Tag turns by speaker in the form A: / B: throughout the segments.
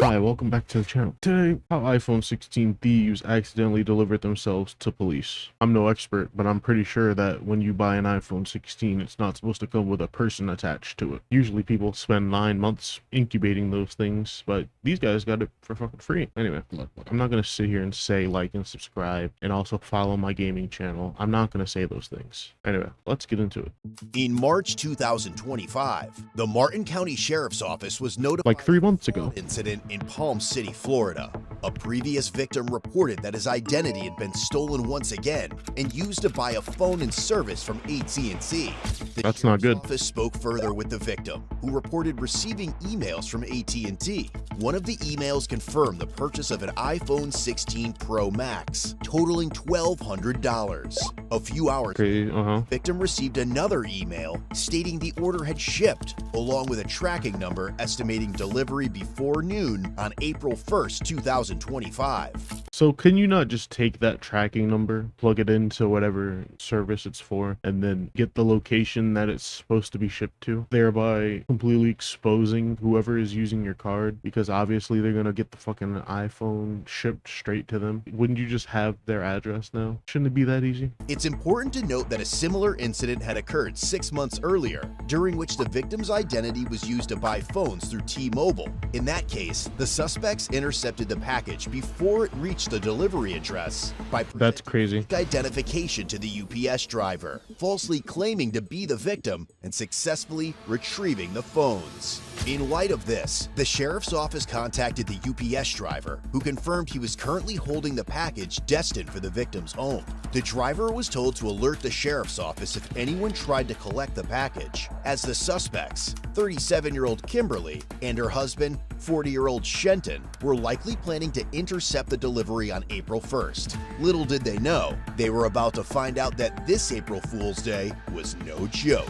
A: Hi, welcome back to the channel. Today, how iPhone 16 thieves accidentally delivered themselves to police. I'm no expert, but I'm pretty sure that when you buy an iPhone 16, it's not supposed to come with a person attached to it. Usually people spend 9 months incubating those things, but these guys got it for fucking free. Anyway, look, I'm not gonna sit here and say like and subscribe and also follow my gaming channel. I'm not gonna say those things. Anyway, let's get into it.
B: In March 2025, the Martin County Sheriff's Office was notified
A: Like 3 months
B: of
A: ago.
B: an incident in Palm City, Florida. A previous victim reported that his identity had been stolen once again and used to buy a phone and service from AT&T.
A: That's not good.
B: The office spoke further with the victim, who reported receiving emails from AT&T. One of the emails confirmed the purchase of an iPhone 16 Pro Max, totaling $1,200. A few hours later, the victim received another email stating the order had shipped, along with a tracking number estimating delivery before noon on April 1st, 2025.
A: So can you not just take that tracking number, plug it into whatever service it's for, and then get the location that it's supposed to be shipped to, thereby completely exposing whoever is using your card? Because obviously they're gonna get the fucking iPhone shipped straight to them. Wouldn't you just have their address now? Shouldn't it be that easy?
B: It's important to note that a similar incident had occurred 6 months earlier, during which the victim's identity was used to buy phones through T-Mobile. In that case, the suspects intercepted the package before it reached the delivery address by
A: That's crazy.
B: identification to the UPS driver, falsely claiming to be the victim and successfully retrieving the phones. In light of this, the sheriff's office contacted the UPS driver, who confirmed he was currently holding the package destined for the victim's home. The driver was told to alert the sheriff's office if anyone tried to collect the package, as the suspects, 37-year-old Kimberly and her husband, 40-year-old Shenton, were likely planning to intercept the delivery on April 1st. Little did they know, they were about to find out that this April Fool's Day was no joke.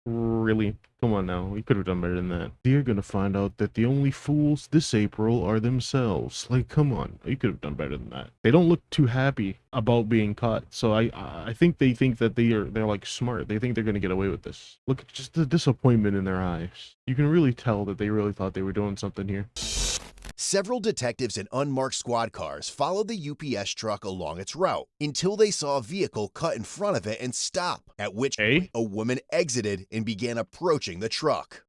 A: Really? Come on now, we could have done better than that. They're gonna find out that the only fools this April are themselves. Like, come on, you could have done better than that. They don't look too happy about being caught, so I think they think that they're like smart. They think they're gonna get away with this. Look at just the disappointment in their eyes. You can really tell that they really thought they were doing something here.
B: Several detectives in unmarked squad cars followed the UPS truck along its route until they saw a vehicle cut in front of it and stop, at which point a woman exited and began approaching the truck.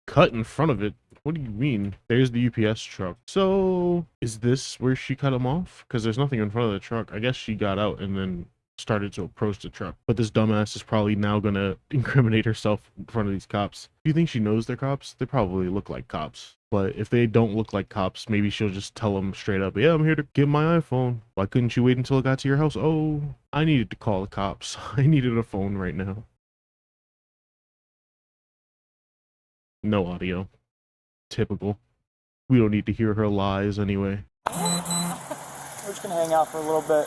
A: Cut in front of it? What do you mean? There's the UPS truck. So is this where she cut him off? Because there's nothing in front of the truck. I guess she got out and then started to approach the truck. But this dumbass is probably now gonna incriminate herself in front of these cops. Do you think she knows they're cops? They probably look like cops. But if they don't look like cops, maybe she'll just tell them straight up, yeah, I'm here to get my iPhone. Why couldn't you wait until it got to your house? Oh, I needed to call the cops. I needed a phone right now. No audio. Typical. We don't need to hear her lies anyway.
C: We're just gonna hang out for a little bit.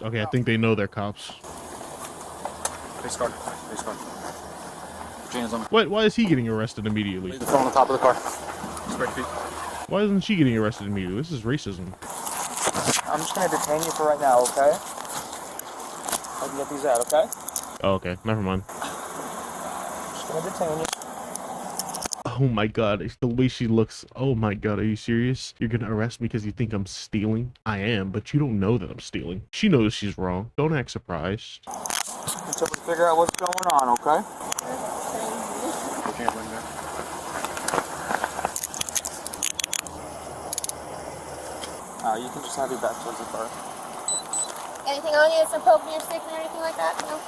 A: Okay, I think they know they're cops.
C: Face guard. Face guard. James on me.
A: Why is he getting arrested immediately?
C: Leave the phone on the top of the car. Spread your feet.
A: Why isn't she getting arrested immediately? This is racism.
C: I'm just gonna detain you for right now, okay? I can get these out, okay?
A: Oh, okay, never mind.
C: Just gonna detain you.
A: Oh my god, it's the way she looks. Oh my god, are you serious? You're gonna arrest me because you think I'm stealing? I am, but you don't know that I'm stealing. She knows she's wrong. Don't act surprised.
C: Until we figure out what's going on, okay? You can just have your back towards the car.
D: Anything on you? Some poking your stick or anything like that? No?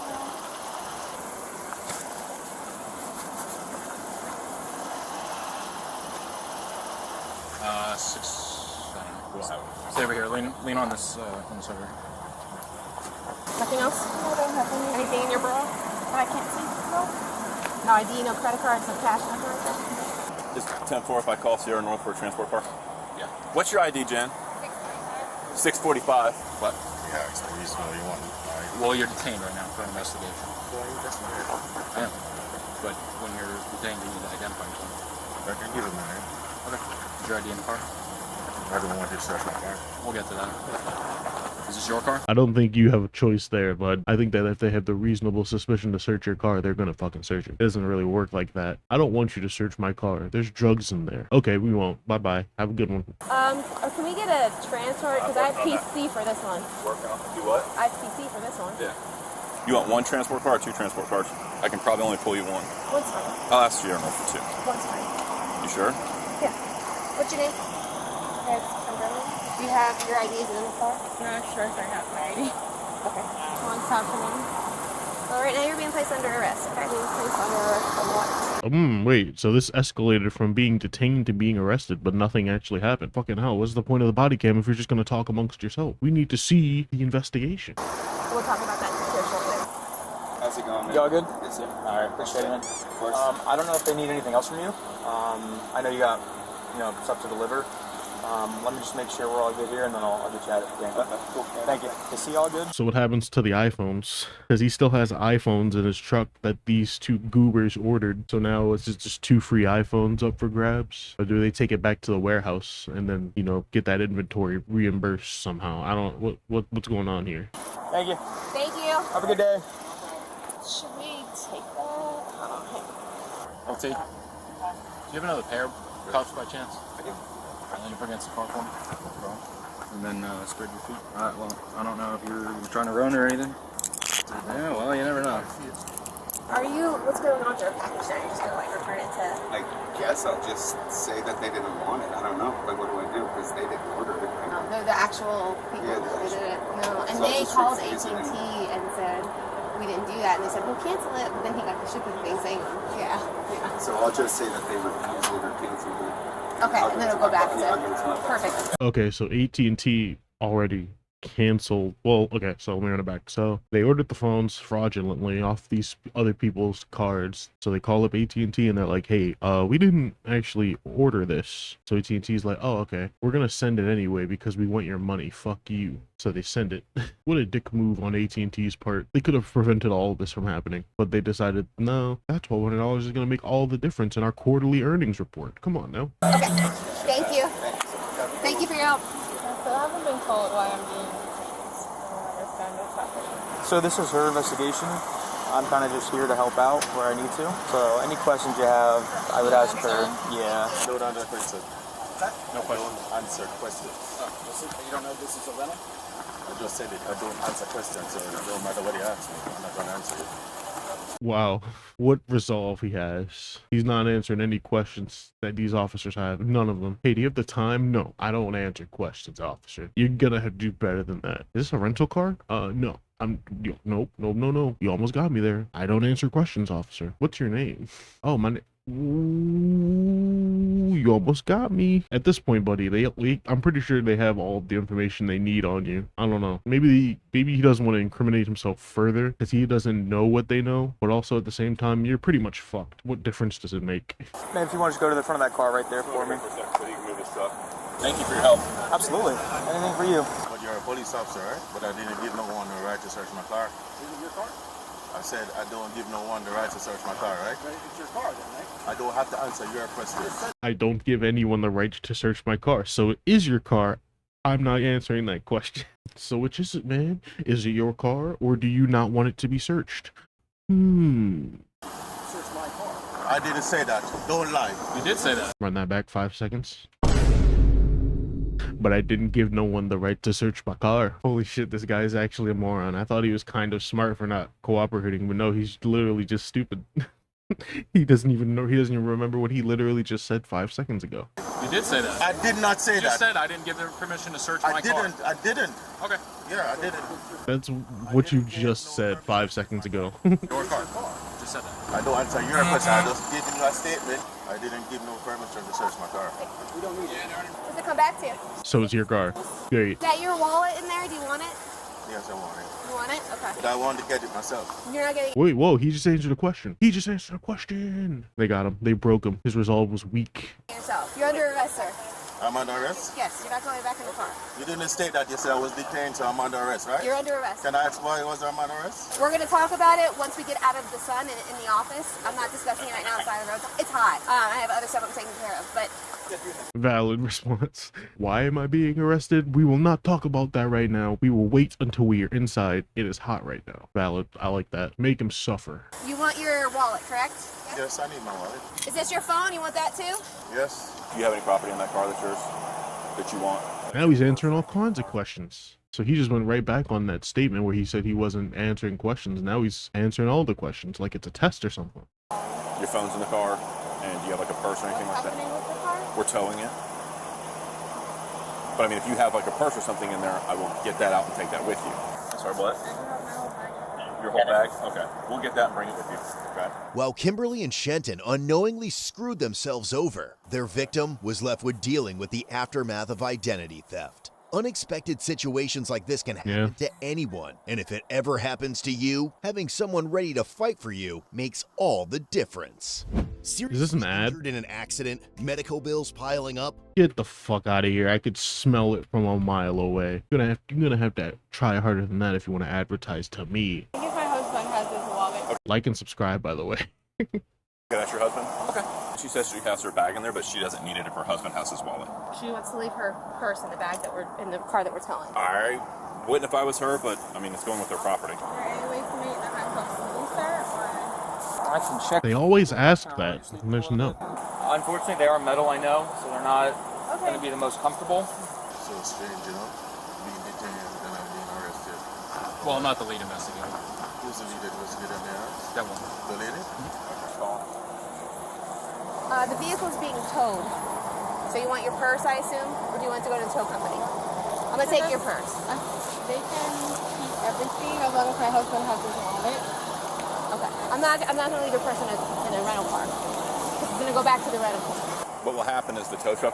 C: Stay over here. Lean on this over.
D: Nothing else? No, don't have any. Anything in your bra that I can't see? No? No ID, no credit cards, no cash, nothing like that?
E: Is 10-4 if I call Sierra North for a transport car?
C: Yeah.
E: What's your ID, Jen? 645. What?
F: Yeah, it's the reason why you want it.
C: Well, you're detained right now for an investigation. I am. But when you're detained, you need to identify yourself.
F: I can give it a minute.
C: Okay. Is your ID in the car?
F: I don't want you to search my car.
G: We'll get to that. Is this your car?
A: I don't think you have a choice there, bud. I think that if they have the reasonable suspicion to search your car, they're gonna fucking search it. It doesn't really work like that. I don't want you to search my car. There's drugs in there. Okay, we won't. Bye-bye. Have a good one.
D: Can we get a transport? Because I have PC for this one.
E: Working on do what?
D: I have PC for this one.
E: Yeah. You want one transport car or two transport cars? I can probably only pull you one.
D: One's fine.
E: I'll ask you for two.
D: One's fine.
E: You sure?
D: Yeah. What's your name? Do you have your IDs in the car?
H: No, sure, I have my ID.
D: Okay. One stop for me. Well, right now you're being placed under arrest. Okay, being placed under arrest for what?
A: Wait, so this escalated from being detained to being arrested, but nothing actually happened. Fucking hell, what's the point of the body cam if you're just gonna talk amongst yourself? We need to see the investigation.
D: We'll talk about that here shortly.
C: How's it going, man?
I: Y'all good?
C: Yes, sir.
I: All right, appreciate it, man.
C: Of course.
I: I don't know if they need anything else from you. I know you got, stuff to deliver. Let me just make sure we're all good here, and then I'll get you at it again.
C: Okay, cool.
I: Thank you. Is he all good?
A: So what happens to the iPhones? Because he still has iPhones in his truck that these two goobers ordered. So now it's just 2 free iPhones up for grabs? Or do they take it back to the warehouse and then, get that inventory reimbursed somehow? I don't, what's going on here?
I: Thank you.
D: Thank you.
I: Have a good day.
D: Should we take that?
G: I'll take. Do you have another pair of cuffs by chance? I do. Alright, then you put against the car for me. No problem. And then spread your feet. Alright, well, I don't know if you're trying to run or anything. Yeah, well, you never know.
D: What's going on with your package there? You're just gonna return it to...
J: I guess I'll just say that they didn't want it. I don't know. Like, what do I do? Because they didn't order it.
D: No, they're the actual people
J: Yeah,
D: who did it. No, and
J: So
D: they
J: just
D: called
J: refuse
D: AT&T
J: it.
D: and said, we didn't do that. And they said, we'll cancel it. But then he got the shipping thing saying, yeah.
J: So I'll just say that they refused it or canceled it.
D: Okay, and then it'll go back
J: Yeah, I'll give it to
D: to...
J: my
D: Perfect.
A: Okay, so AT&T already canceled. Well, okay, so let me run it back. So they ordered the phones fraudulently off these other people's cards. So they call up AT&T and they're like, hey, we didn't actually order this. So AT&T's like, oh, okay, we're gonna send it anyway because we want your money. Fuck you. So they send it. What a dick move on AT&T's part. They could have prevented all of this from happening, but they decided, no, that $1,200 is gonna make all the difference in our quarterly earnings report. Come on now.
D: Okay. Thank you. Thank you for your help.
H: So I haven't been told why I'm being detained. I don't understand what's happening.
I: So this is her investigation. I'm kind of just here to help out where I need to. So any questions you have, I would ask her. Yeah.
F: Don't answer questions. No question. Don't answer questions. You don't know if this is a rental? I just said it. I don't answer questions, so it don't matter what you ask me. I'm not going to answer it.
A: Wow, what resolve he has. He's not answering any questions that these officers have. None of them. Hey, do you have the time? No, I don't answer questions, officer. You're gonna have to do better than that. Is this a rental car? No. Nope. You almost got me there. I don't answer questions, officer. What's your name? Oh, my name. Ooh, you almost got me. At this point, buddy, I'm pretty sure they have all the information they need on you. I don't know. Maybe he doesn't want to incriminate himself further because he doesn't know what they know, but also at the same time, you're pretty much fucked. What difference does it make?
I: Man, if you want to just go to the front of that car right there for me.
E: So you can move this truck. Thank you for your help.
I: Absolutely. Anything for you.
F: But you're a police officer, right? But I didn't give no one the right to search my car. Is it your car? I said I don't give no one the right to search my car, right? It's your car then, right? I don't have to answer your question.
A: I don't give anyone the right to search my car. So it is your car. I'm not answering that question. So which is it, man? Is it your car or do you not want it to be searched?
F: Search my car. I didn't say that. Don't lie.
G: You did say that.
A: Run that back 5 seconds. But I didn't give no one the right to search my car. Holy shit, this guy is actually a moron. I thought he was kind of smart for not cooperating, but no, he's literally just stupid. He doesn't even remember what he literally just said 5 seconds ago.
G: You did say that.
F: I did not say
G: You just
F: that.
G: said I didn't give them permission to search my car.
F: I didn't.
G: Okay.
F: Yeah, I didn't.
A: That's what you just said 5 seconds ago.
G: Your car. You just said that.
F: I don't answer your question. I just gave you a statement. I didn't give no permission to search my car.
D: We don't need it. Does it come back to you?
A: So it's your car. Great.
D: Is that your wallet in there? Do you want it?
F: Yes, I want it.
D: You want it? Okay.
F: But I want to get it myself.
D: You're not getting...
A: Wait, whoa, he just answered a question. He just answered a question. They got him. They broke him. His resolve was weak.
D: yourself. You're under arrest, sir.
F: I'm under arrest?
D: Yes, you're not going back in the car.
F: You didn't state that. You said I was detained, so I'm under arrest, right?
D: You're under arrest.
F: Can I ask why I'm under arrest?
D: We're going to talk about it once we get out of the sun in the office. I'm not discussing it right now outside the road. It's hot. I have other stuff I'm taking care of, but
A: Valid response. Why am I being arrested? We will not talk about that right now. We will wait until we are inside. It is hot right now. Valid. I like that. Make him suffer.
D: You want your wallet, correct?
F: Yes, I need my wallet.
D: Is this your phone? You want that too?
F: Yes.
E: Do you have any property in that car that's yours that you want?
A: Now he's answering all kinds of questions. So he just went right back on that statement where he said he wasn't answering questions. Now he's answering all the questions like it's a test or something.
E: Your phone's in the car, and do you have like a purse or anything like that?
D: Happening with the car?
E: We're towing it. But I mean, if you have like a purse or something in there, I will get that out and take that with you. Sorry, what? Your whole bag? Okay. We'll get that and bring it with you. Okay.
B: While Kimberly and Shenton unknowingly screwed themselves over, their victim was left with dealing with the aftermath of identity theft. Unexpected situations like this can happen to anyone, and if it ever happens to you, having someone ready to fight for you makes all the difference.
A: Is this an ad?
B: Injured in an accident, medical bills piling up.
A: Get the fuck out of here. I could smell it from a mile away. You're gonna have to try harder than that if you want to advertise to me.
H: I think my husband has his wallet.
A: Like and subscribe, by the way.
E: Okay, that's your husband? Okay. She says she has her bag in there, but she doesn't need it if her husband has his wallet.
D: She wants to leave her purse in the bag that we're in the car that we're towing.
E: I wouldn't if I was her, but I mean, it's going with their property.
H: Is there any way for me to have custody, sir? Or
I: I can check.
A: They always ask that, and there's no.
I: Unfortunately, they are metal, I know, so they're not going to be the most comfortable.
F: So strange, you know? Being detained and then I'm being arrested.
G: Well, I'm not the lead investigator.
F: Who's the lead investigator in there?
G: That one.
F: The lady?
D: The vehicle's being towed. So you want your purse, I assume? Or do you want to go to the tow company? I'm going to take your purse.
H: they can keep everything as long as my husband has his wallet.
D: Okay. I'm not going to leave your purse in a rental car. It's going to go back to the rental car.
E: What will happen is the tow truck.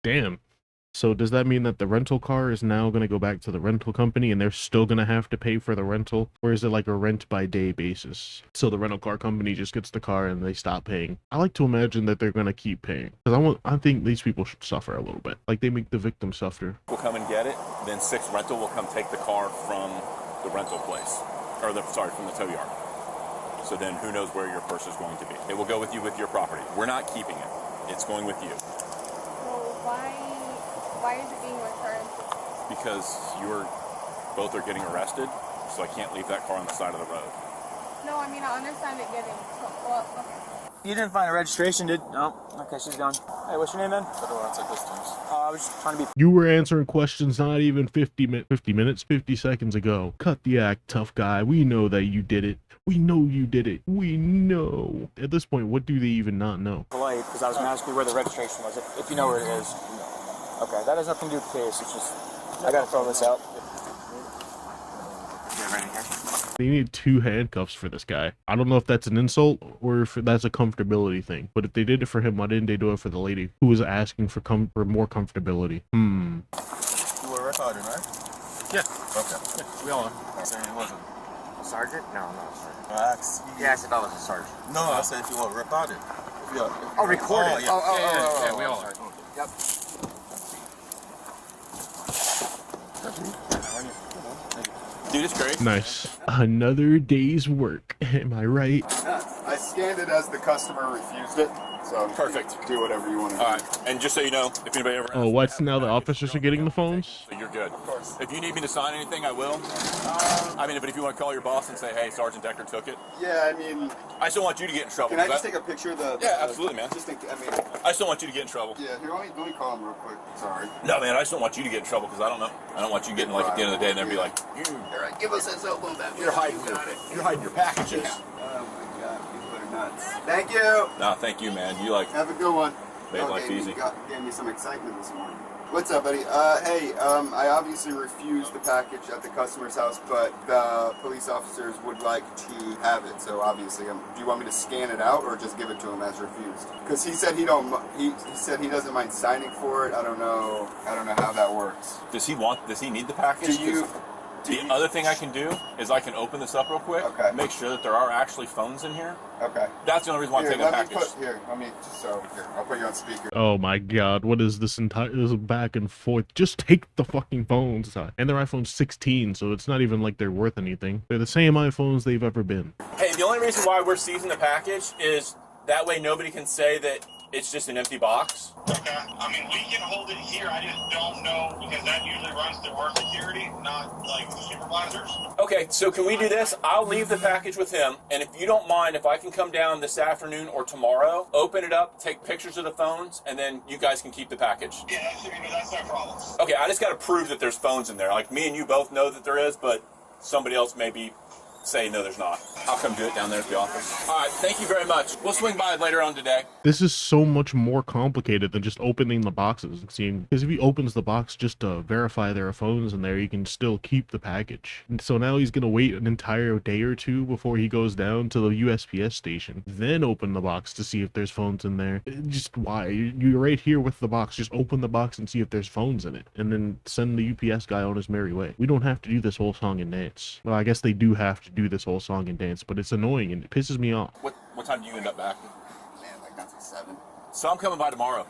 A: Damn. So does that mean that the rental car is now going to go back to the rental company and they're still going to have to pay for the rental? Or is it like a rent by day basis? So the rental car company just gets the car and they stop paying. I like to imagine that they're going to keep paying. Because I think these people should suffer a little bit. Like they make the victim suffer.
E: Will come and get it. Then 6 Rental will come take the car from the rental place. Or from the tow yard. So then who knows where your purse is going to be. It will go with you with your property. We're not keeping it. It's going with you.
H: So why is it being returned?
E: Because both are getting arrested, so I can't leave that car on the side of the road.
H: No, I mean, I understand it getting... Well, okay.
I: You didn't find a registration, did? No. Okay, she's gone. Hey, what's your name, man?
F: I don't want to take distance.
I: I was just trying to be...
A: You were answering questions not even 50 seconds ago. Cut the act, tough guy. We know that you did it. We know you did it. We know. At this point, what do they even not know?
I: polite, because I was going to ask you where the registration was, if you know where it is. Okay, that has nothing to do with the case. It's just, I got to throw this out.
A: They need 2 handcuffs for this guy. I don't know if that's an insult or if that's a comfortability thing. But if they did it for him, why didn't they do it for the lady who was asking for more comfortability?
F: You were recording, right?
G: Yeah.
F: Okay.
G: Yeah, we all are.
F: I said it wasn't.
J: A sergeant? No, not a sergeant.
F: I asked you.
J: Yeah, I said I was a sergeant.
F: No, I said if you were recorded.
J: Oh, recorded.
F: Yeah.
G: Yeah, we all are.
J: Yep.
E: Dude, it's great.
A: Nice. Another day's work. Am I right?
K: I scanned it as the customer refused it, so
E: Perfect.
K: do whatever you want to do.
E: All right, and just so you know, if anybody ever...
A: Oh, what's now the officers are getting the phones?
E: So you're good. Of course. If you need me to sign anything, I will. I mean, but if you want to call your boss and say, hey, Sergeant Decker took it.
K: Yeah, I mean,
E: I just don't want you to get in trouble.
K: can I just take a picture of the...
E: Yeah, absolutely, man.
K: Just think, I mean...
E: I just don't want you to get in trouble.
K: Yeah, here, let me call him real quick. Sorry.
E: No, man, I just don't want you to get in trouble because I don't know. I don't want you getting, like, at the end of the day and then be like,
K: All right, give us that cell phone back.
E: you're hiding your packages.
K: Oh, my God. People are nuts. Thank you.
E: Nah, thank you, man. You, like,
K: Have a good one.
E: made life
K: gave
E: easy.
K: Gave me some excitement this morning. What's up, buddy? I obviously refused the package at the customer's house, but the police officers would like to have it. So obviously, do you want me to scan it out or just give it to him as refused? Because he said he said he doesn't mind signing for it. I don't know how that works.
E: Does he need the package? The other thing I can do is I can open this up real quick, make sure that there are actually phones in here.
K: Okay.
E: That's the only reason why I'm taking a package.
K: I'll put you on speaker.
A: Oh my God, what is this back and forth? Just take the fucking phones. And they're iPhone 16, so it's not even like they're worth anything. They're the same iPhones they've ever been.
E: Hey, the only reason why we're seizing the package is that way nobody can say that It's just an empty box.
F: Okay. I mean, we can hold it here. I just don't know because that usually runs through our security, not like the supervisors.
E: Okay, so can we do this? I'll leave the package with him, and if you don't mind, if I can come down this afternoon or tomorrow, open it up, take pictures of the phones, and then you guys can keep the package.
F: Yeah, that's no problem.
E: Okay, I just got to prove that there's phones in there. Like, me and you both know that there is, but somebody else maybe say no, there's not. I'll come do it down there at the office. All right, thank you very much. We'll swing by later on today.
A: This is so much more complicated than just opening the boxes and seeing, because if he opens the box just to verify there are phones in there, he can still keep the package. And so now he's gonna wait an entire day or two before he goes down to the USPS station, then open the box to see if there's phones in there. Just why? You're right here with the box. Just open the box and see if there's phones in it, and then send the UPS guy on his merry way. We don't have to do this whole song and dance. Well, I guess they do have to do this whole song and dance, but it's annoying and it pisses me off.
E: What time do you end up back?
K: Man, like that's at 7.
E: So I'm coming by tomorrow.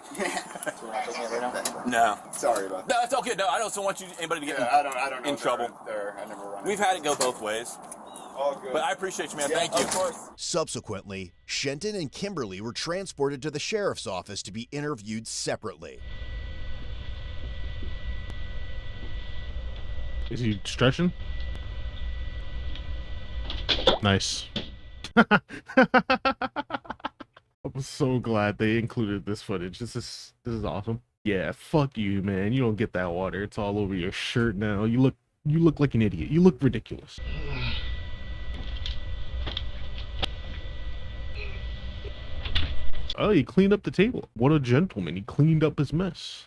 E: No.
K: Sorry about that.
E: No, it's all good. No, I don't want anybody to get
K: I don't know
E: in trouble.
K: I never run.
E: We've had it go both ways.
K: All good.
E: But I appreciate you, man.
K: Yeah,
E: Thank you.
K: Of course.
B: Subsequently, Shenton and Kimberly were transported to the sheriff's office to be interviewed separately.
A: Is he stretching? Nice. I'm so glad they included this footage. This is awesome. Yeah, fuck you, man. You don't get that water. It's all over your shirt now. You look like an idiot. You look ridiculous. Oh, he cleaned up the table. What a gentleman. He cleaned up his mess.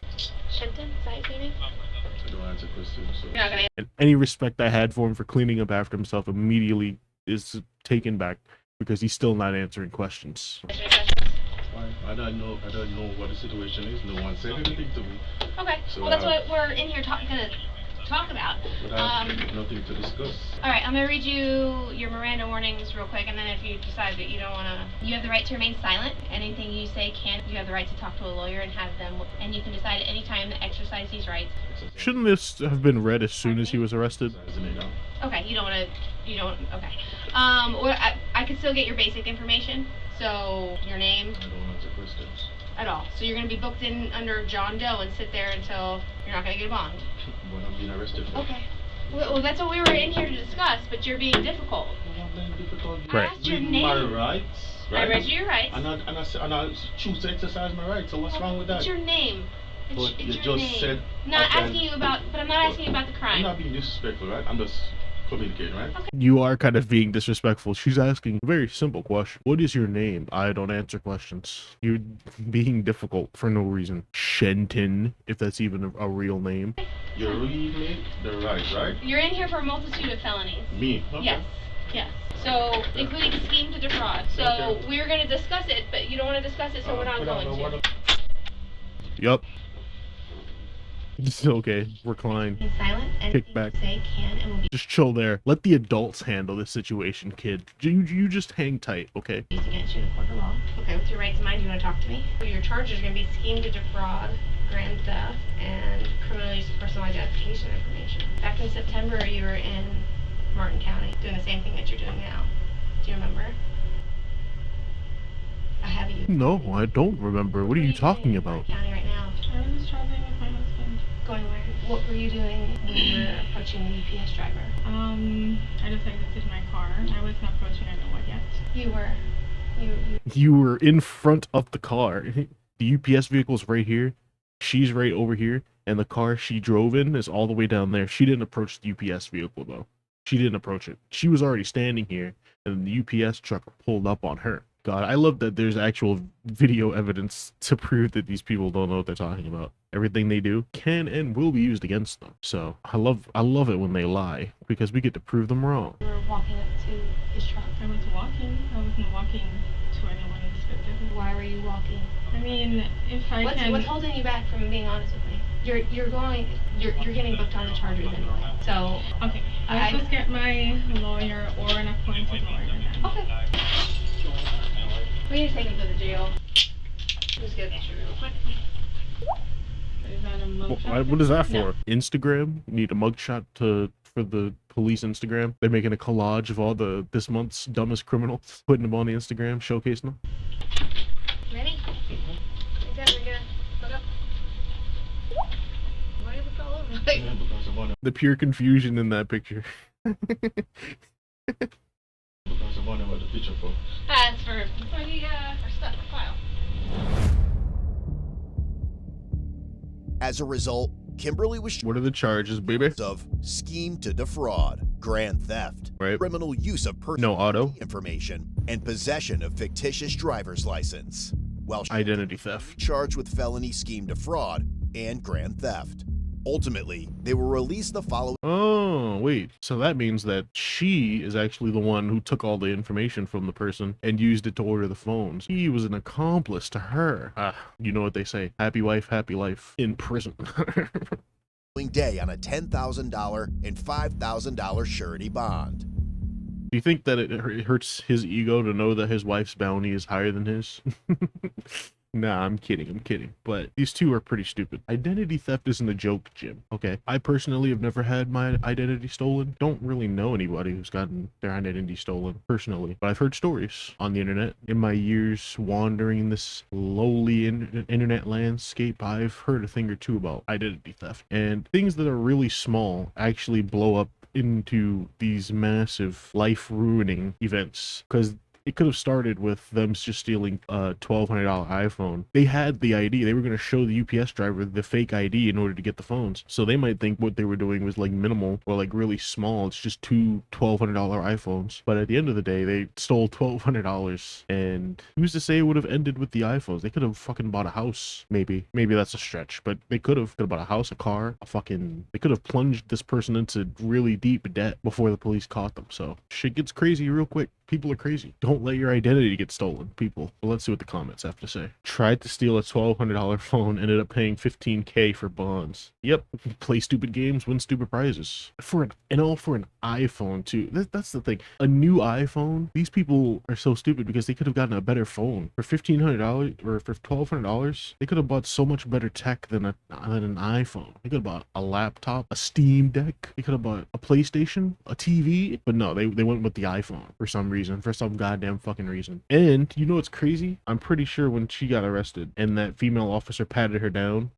D: Shenton, is that your name?
F: I don't answer questions. So.
D: You're not gonna.
A: And any respect I had for him for cleaning up after himself immediately is taken back because he's still not answering questions.
F: I don't know what the situation is. No one said anything to me.
D: Okay.
F: So,
D: well, that's what we're in here gonna talk about.
F: But I have nothing to discuss.
D: All right, I'm gonna read you your Miranda warnings real quick, and then if you decide that you don't wanna, you have the right to remain silent. Anything you say can. You have the right to talk to a lawyer and have them, and you can decide at any time to exercise these rights.
A: Shouldn't this have been read as soon as he was arrested?
D: Okay, you don't wanna. Okay. Or I could still get your basic information. So your name.
F: I don't answer questions.
D: At all. So you're gonna be booked in under John Doe and sit there until you're not gonna get a bond.
F: What I'm being arrested for.
D: Okay. Well, that's what we were in here to discuss, but you're being difficult.
F: I'm not being difficult.
D: I asked your name.
F: My rights. Right?
D: I read you your rights.
F: And I choose to exercise my rights. So what's wrong with that?
D: It's your name.
F: But
D: It's
F: you
D: your
F: just
D: name.
F: said.
D: Not asking you about, but I'm not asking you about the crime.
F: I'm not being disrespectful, right? I'm just communicating, right?
D: Okay.
A: You are kind of being disrespectful. She's asking a very simple question. What is your name? I don't answer questions. You're being difficult for no reason. Shenton, if that's even a real name.
F: You read me the rights, right?
D: You're in here for a multitude of felonies.
F: Me? Okay.
D: Yes. Yes. So, including scheme to defraud. So,
F: Okay.
D: we're going to discuss it, but you don't want to discuss it, so we're not going to.
A: Yup. It's okay. Recline.
D: Be silent.
A: Kick
D: Anything
A: back.
D: you say can and will be
A: Just chill there. Let the adults handle this situation, kid. You just hang tight, okay?
D: used against you in a court of law. Okay, with your rights in mind, you want to talk to me? Your charges are going to be scheme to defraud, grand theft, and criminal use of personal identification information. Back in September, you were in Martin County doing the same thing that you're doing now. Do you remember? I have you.
A: No, I don't remember. What are you talking about?
D: Martin County right now.
H: I was traveling with my husband.
D: Going where? What were you doing when you were approaching the UPS driver?
H: I just exited my car. I wasn't approaching anyone yet.
D: You were.
A: You were in front of the car. The UPS vehicle's right here. She's right over here. And the car she drove in is all the way down there. She didn't approach the UPS vehicle, though. She didn't approach it. She was already standing here, and the UPS truck pulled up on her. God, I love that there's actual video evidence to prove that these people don't know what they're talking about. Everything they do can and will be used against them. So I love it when they lie, because we get to prove them wrong.
D: You were walking up to his truck.
H: I was walking. I wasn't walking to anyone specifically.
D: Why were you walking?
H: I mean, if I can...
D: What's holding you back from being honest with me? You're getting booked on the charges anyway. So
H: Okay, let's just get my lawyer or an appointed lawyer then.
D: okay. We need to take him to the jail. Just get a picture real quick.
H: Is that a mugshot?
A: What is that for?
D: No.
A: Instagram? You need a mugshot for the police Instagram? They're making a collage of all this month's dumbest criminals, putting them on the Instagram, showcasing them.
D: Ready?
A: The pure confusion in that picture.
D: That's for the stuff file.
B: As a result, Kimberly was
A: What are the charges, baby?
B: of scheme to defraud, grand theft,
A: right,
B: criminal use of personal
A: auto
B: information, and possession of fictitious driver's license. While
A: identity theft,
B: charged with felony scheme to fraud and grand theft. Ultimately, they were released the following.
A: Oh, wait. So that means that she is actually the one who took all the information from the person and used it to order the phones. He was an accomplice to her. You know what they say. Happy wife, happy life. In prison.
B: Day on a $10,000 and $5,000 surety bond.
A: Do you think that it hurts his ego to know that his wife's bounty is higher than his? Nah, I'm kidding. But these two are pretty stupid. Identity theft isn't a joke, Jim. Okay. I personally have never had my identity stolen. Don't really know anybody who's gotten their identity stolen personally, but I've heard stories on the internet. In my years wandering this lowly internet landscape, I've heard a thing or two about identity theft. And things that are really small actually blow up into these massive life-ruining events, because it could have started with them just stealing a $1,200 iPhone. They had the ID. They were going to show the UPS driver the fake ID in order to get the phones. So they might think what they were doing was like minimal or like really small. It's just two $1,200 iPhones. But at the end of the day, they stole $1,200. And who's to say it would have ended with the iPhones? They could have fucking bought a house. Maybe that's a stretch, but they could have bought a house, a car, they could have plunged this person into really deep debt before the police caught them. So shit gets crazy real quick. People are crazy. Don't let your identity get stolen, people. But let's see what the comments have to say. Tried to steal a $1,200 phone, ended up paying $15K for bonds. Yep, play stupid games, win stupid prizes. For an iPhone too. That's the thing. A new iPhone. These people are so stupid because they could have gotten a better phone for $1,500 or for $1,200. They could have bought so much better tech than an iPhone. They could have bought a laptop, a Steam Deck. They could have bought a PlayStation, a TV. But no, they went with the iPhone for some reason, for some goddamn fucking reason. And you know what's crazy? I'm pretty sure when she got arrested and that female officer patted her down,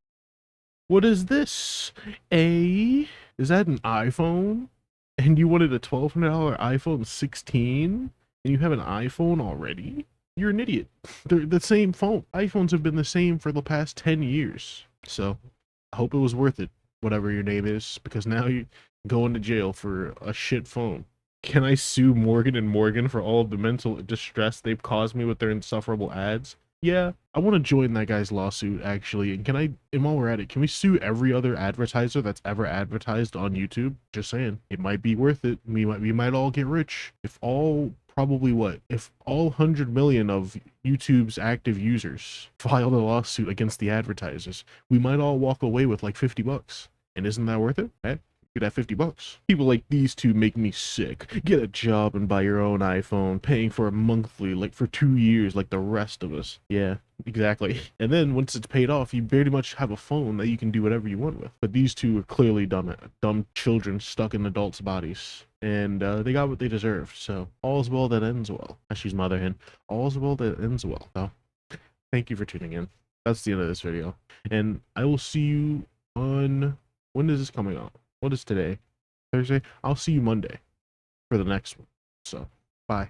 A: what is this? Is that an iPhone? And you wanted a $1,200 iPhone 16? And you have an iPhone already? You're an idiot. They're the same phone. iPhones have been the same for the past 10 years. So I hope it was worth it, whatever your name is, because now you're going to jail for a shit phone. Can I sue Morgan & Morgan for all of the mental distress they've caused me with their insufferable ads? Yeah, I want to join that guy's lawsuit, actually. And while we're at it, can we sue every other advertiser that's ever advertised on YouTube? Just saying. It might be worth it. We might all get rich. If all 100 million of YouTube's active users filed a lawsuit against the advertisers, we might all walk away with like $50. And isn't that worth it? Eh? Get that $50. People like these two make me sick. Get a job and buy your own iPhone, paying for a monthly, like for 2 years, like the rest of us. Yeah, exactly. And then once it's paid off, you pretty much have a phone that you can do whatever you want with. But these two are clearly dumb children stuck in adults' bodies. And they got what they deserved. So all's well that ends well. She's mother hen. All's well that ends well. So thank you for tuning in. That's the end of this video. And I will see you on... When is this coming out? What is today? Thursday? I'll see you Monday for the next one. So, bye.